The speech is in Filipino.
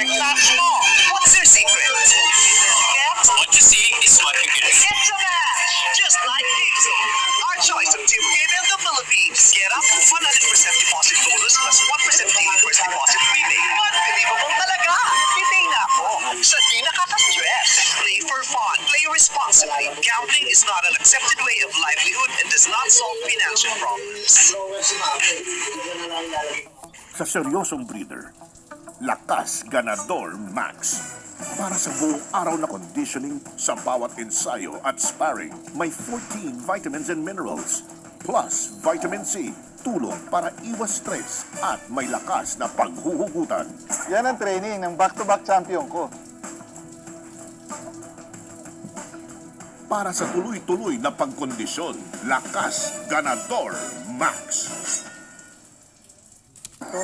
like that small. What's their secret? What you see is what you get. It's a match, just like Dixie. Our choice of team game in the Philippines. Get up to 100% deposit bonus plus 1% daily first deposit rebate. Unbelievable talaga. Hindi na ako. Sa di nakaka-stress. Play for fun. Play responsibly. Gambling is not an accepted way of livelihood and does not solve financial problems. Sa seryosong breeder, Lakas Ganador Max. Para sa buong araw na conditioning sa bawat ensayo at sparring, may 14 vitamins and minerals, plus vitamin C, tulong para iwas stress at may lakas na paghuhugutan. Yan ang training ng back-to-back champion ko. Para sa tuloy-tuloy na pagkondisyon, Lakas Ganador Max. Ito,